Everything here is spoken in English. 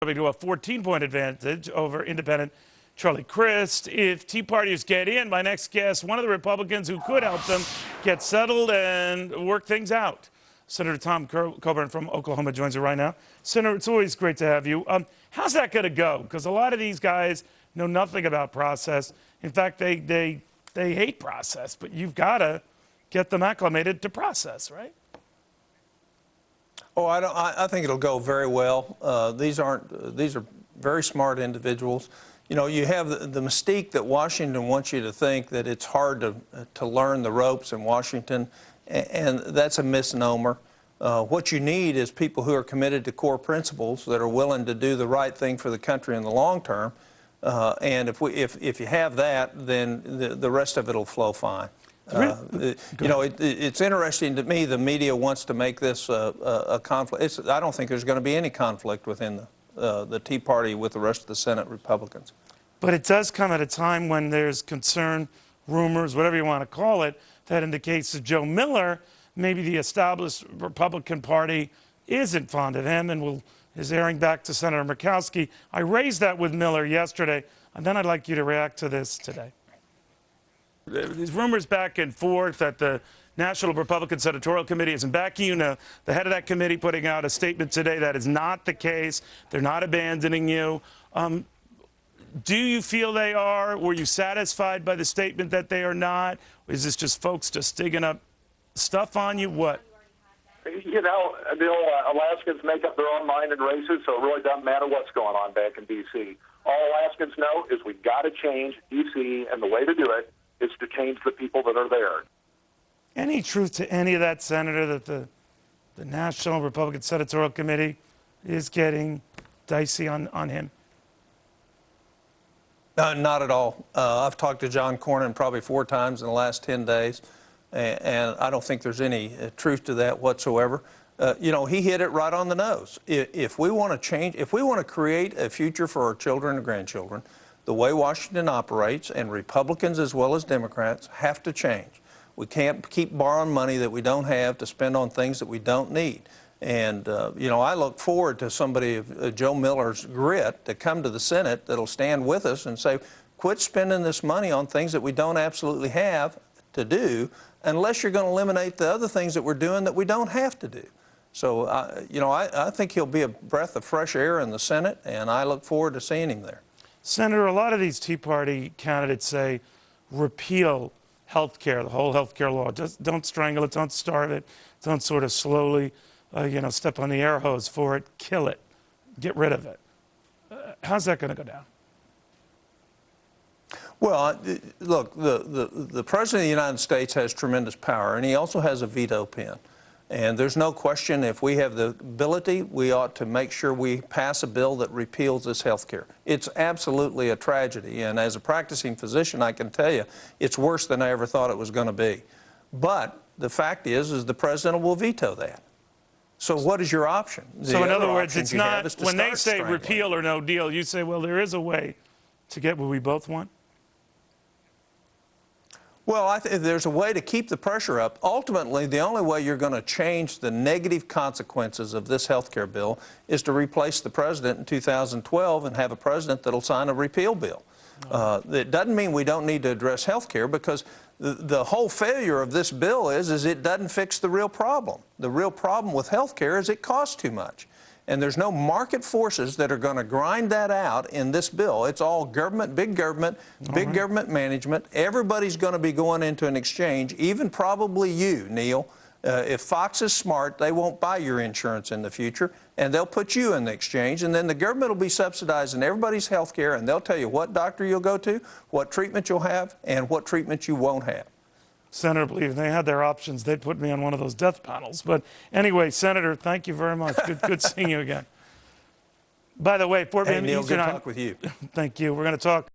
to a 14-point advantage over independent Charlie Crist. If Tea Partiers get in, my next guest, one of the Republicans who could help them get settled and work things out. Senator Tom Coburn from Oklahoma joins us right now. Senator, it's always great to have you. How's that going to go? Because a lot of these guys know nothing about process. In fact, they hate process, but you've got to get them acclimated to process, right? Oh, I think it'll go very well. These are very smart individuals. You know, you have the mystique that Washington wants you to think that it's hard to learn the ropes in Washington, and that's a misnomer. What you need is people who are committed to core principles, that are willing to do the right thing for the country in the long term. And if you have that, then the rest of it will flow fine. You know, it's interesting to me. The media wants to make this a conflict. I don't think there's going to be any conflict within the Tea Party with the rest of the Senate Republicans. But it does come at a time when there's concern, rumors, whatever you want to call it, that in the case of Joe Miller, maybe the established Republican Party isn't fond of him and is airing back to Senator Murkowski. I raised that with Miller yesterday, and then I'd like you to react to this today. There's rumors back and forth that the National Republican Senatorial Committee isn't backing you. Now, the head of that committee putting out a statement today that is not the case. They're not abandoning you. Do you feel they are? Were you satisfied by the statement that they are not? Or is this just folks just digging up stuff on you? What? You know, Alaskans make up their own mind in races, so it really doesn't matter what's going on back in D.C. All Alaskans know is we've got to change D.C., and the way to do it is to change the people that are there. Any truth to any of that, Senator, that the National Republican Senatorial Committee is getting dicey on him? Not at all. I've talked to John Cornyn probably 4 times in the last 10 days, and I don't think there's any truth to that whatsoever. You know, he hit it right on the nose. If we want to change, if we want to create a future for our children and grandchildren, the way Washington operates, and Republicans as well as Democrats, have to change. We can't keep borrowing money that we don't have to spend on things that we don't need. And, you know, I look forward to somebody of Joe Miller's grit to come to the Senate that'll stand with us and say, quit spending this money on things that we don't absolutely have to do unless you're going to eliminate the other things that we're doing that we don't have to do. So, you know, I think he'll be a breath of fresh air in the Senate, and I look forward to seeing him there. Senator, a lot of these Tea Party candidates say repeal health care, the whole health care law. Just don't strangle it, don't starve it, don't sort of slowly, you know, step on the air hose for it, kill it, get rid of it. How's that going to go down? Well, look, the President of the United States has tremendous power, and he also has a veto pen. And there's no question, if we have the ability, we ought to make sure we pass a bill that repeals this health care. It's absolutely a tragedy, and as a practicing physician, I can tell you, it's worse than I ever thought it was going to be. But the fact is the President will veto that. So what is your option? So in other words, it's not, when they say repeal or no deal, you say, well, there is a way to get what we both want? Well, there's a way to keep the pressure up. Ultimately, the only way you're going to change the negative consequences of this health care bill is to replace the president in 2012 and have a president that'll sign a repeal bill. It doesn't mean we don't need to address health care, because the whole failure of this bill is it doesn't fix the real problem. The real problem with health care is it costs too much. And there's no market forces that are going to grind that out in this bill. It's all government, big government management. Everybody's going to be going into an exchange, even probably you, Neil. If Fox is smart, they won't buy your insurance in the future, and they'll put you in the exchange, and then the government will be subsidizing everybody's health care, and they'll tell you what doctor you'll go to, what treatment you'll have, and what treatment you won't have. Senator, believe if they had their options, they'd put me on one of those death panels. But anyway, Senator, thank you very much. Good seeing you again. By the way, Hey, Neil, good talk with you. Thank you. We're going to talk.